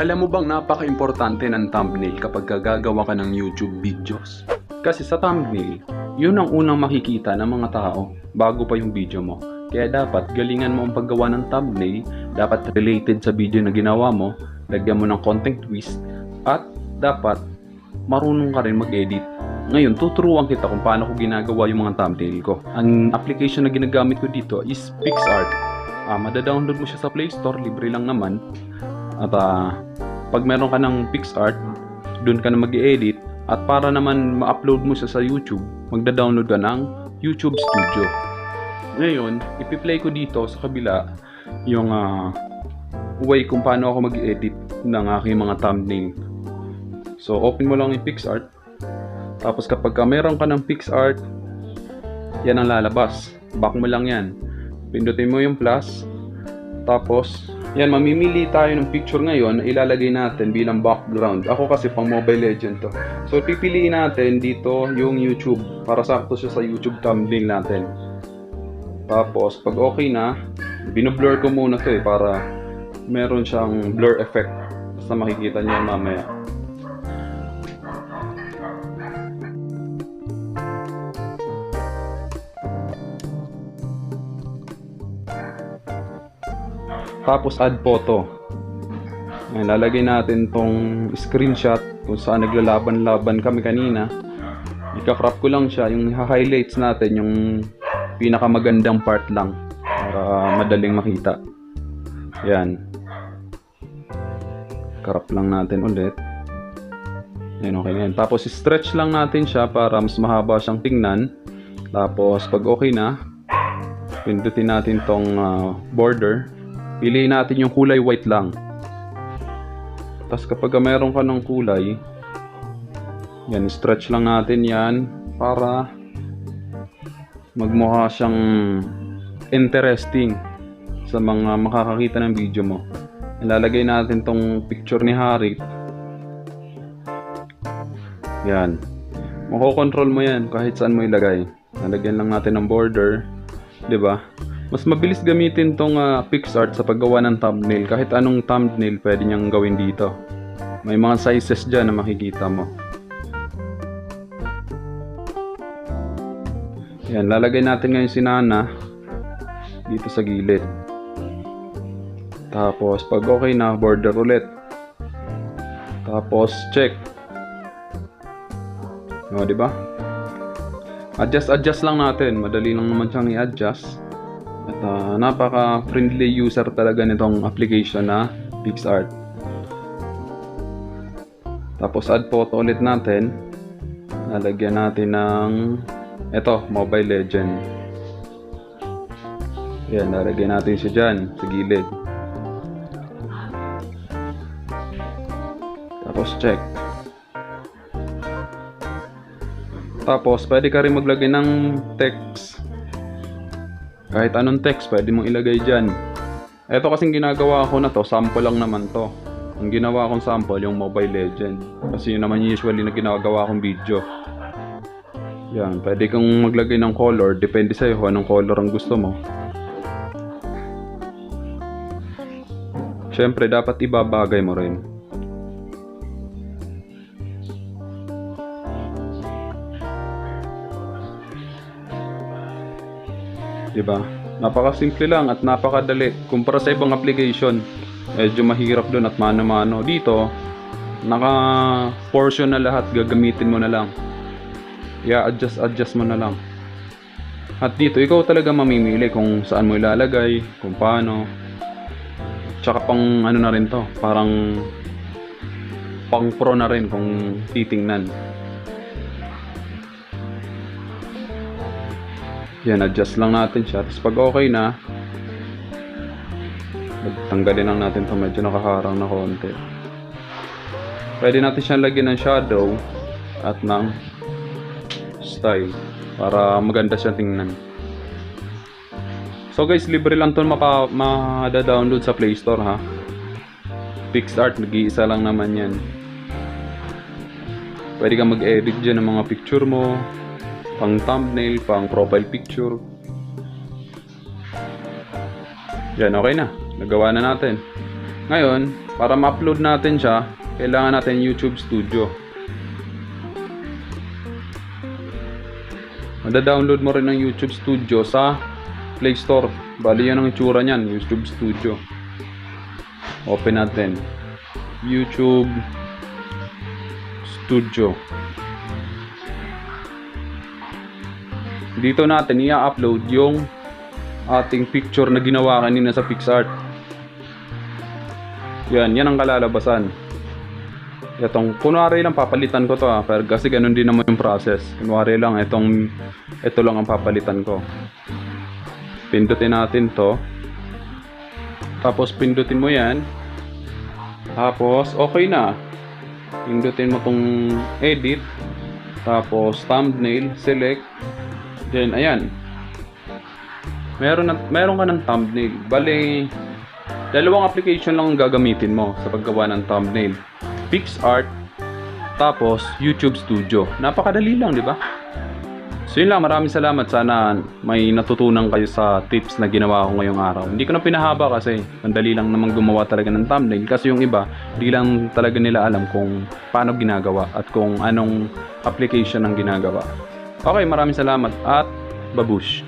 Alam mo bang napaka-importante ng thumbnail kapag gagawa ka ng YouTube videos? Kasi sa thumbnail, yun ang unang makikita ng mga tao bago pa yung video mo. Kaya dapat galingan mo ang paggawa ng thumbnail, dapat related sa video na ginawa mo, lagyan mo ng content twist, at dapat marunong ka rin mag-edit. Ngayon, tuturuan kita kung paano ko ginagawa yung mga thumbnail ko. Ang application na ginagamit ko dito is Pics. Mada-download mo siya sa Play Store, libre lang naman. At pag meron ka ng Pics, doon ka na mag-edit. At para naman ma-upload mo siya sa YouTube, magda-download ka ng YouTube Studio. Ngayon, ipi-play ko dito sa kabila yung way kung paano ako mag-edit ng aking mga thumbnail. So, open mo lang yung Pics. Tapos kapag meron ka ng Pics, yan ang lalabas. Back mo lang yan. Pindutin mo yung plus. Tapos, yan, mamimili tayo ng picture ngayon na ilalagay natin bilang background. Ako kasi pang Mobile Legend to. So, pipiliin natin dito yung YouTube para sakto siya sa YouTube thumbnail natin. Tapos, pag okay na, bino-blur ko muna to para meron siyang blur effect. Basta makikita niyo mamaya. Tapos add photo. Ayan, lalagay natin tong screenshot kung saan naglalaban-laban kami kanina. Ika-crop ko lang siya, yung highlights natin, yung pinakamagandang part lang para madaling makita. Yan. Crop lang natin ulit. Ayan, okay na yan. Tapos stretch lang natin siya para mas mahaba siyang tingnan. Tapos pag okay na, pindutin natin tong border. Piliin natin yung kulay white lang. Tapos kapag meron ka ng kulay, yan, stretch lang natin yan para magmukha siyang interesting sa mga makakakita ng video mo. Ilalagay natin tong picture ni Harry. Yan. Makokontrol mo yan kahit saan mo ilagay. Lalagyan lang natin ng border. 'Di ba? Mas mabilis gamitin tong Pics sa paggawa ng thumbnail. Kahit anong thumbnail pwede niyang gawin dito. May mga sizes dyan na makikita mo. Yan, lalagay natin ngayon si Nana dito sa gilid. Tapos pag okay na, border ulit. Tapos check. O, diba? Adjust lang natin. Madali lang naman siyang i-adjust. At napaka-friendly user talaga nitong application na Pics. Tapos add photo ulit natin. Lalagyan natin ng Mobile Legend. Yan, lalagyan natin siya dyan sa gilid. Tapos check. Tapos pwede ka rin maglagay ng text. Kahit anong text, pwede mong ilagay dyan. Ito kasing ginagawa ko na to, sample lang naman to. Ang ginawa kong sample, yung Mobile Legend. Kasi yun naman usually na ginagawa kong video. Yan, pwede kang maglagay ng color. Depende sa'yo kung anong color ang gusto mo. Siyempre, dapat ibabagay mo rin. Diba? Napakasimple lang at napakadali kumpara sa ibang application. Medyo mahirap doon at mano-mano. Dito, naka-portion na lahat, gagamitin mo na lang. Adjust mo na lang. At dito, ikaw talaga mamimili kung saan mo ilalagay, kung paano. Tsaka pang ano na rin to, parang pang pro na rin kung titingnan. Yan, adjust lang natin siya. Tapos pag okay na, tanggalin lang natin ito. Medyo nakaharang na konti. Pwede natin siyang lagyan ng shadow at ng style para maganda siya tingnan. So guys, libre lang ito mada-download sa Play Store, ha. Pics, nag-iisa lang naman yan. Pwede kang mag-edit dyan ng mga picture mo, pang thumbnail, pang profile picture. Yan, okay na. Nagawa na natin. Ngayon, Para ma-upload natin siya, kailangan natin YouTube Studio. Mada-download mo rin ng YouTube Studio sa Play Store. Bali yan ang itsura niyan, YouTube Studio. Open natin. YouTube Studio. Dito natin i-upload yung ating picture na ginawa kanina sa Pics. Yan ang kalalabasan. Itong, kunwari lang papalitan ko to pero kasi ganun din naman yung process. Kunwari lang, ito lang ang papalitan ko. Pindutin natin to. Tapos pindutin mo yan. Tapos, okay na. Pindutin mo tong edit. Tapos, thumbnail, select. Then, ayan. Meron ka ng thumbnail. Bale, dalawang application lang ang gagamitin mo sa paggawa ng thumbnail. PicsArt, tapos YouTube Studio. Napakadali lang, di ba? So yun lang, maraming salamat. Sana may natutunan kayo sa tips na ginawa ko ngayong araw. Hindi ko na pinahaba kasi ang dali lang naman gumawa talaga ng thumbnail. Kasi yung iba, di lang talaga nila alam kung paano ginagawa at kung anong application ang ginagawa. Okay, maraming salamat at babush!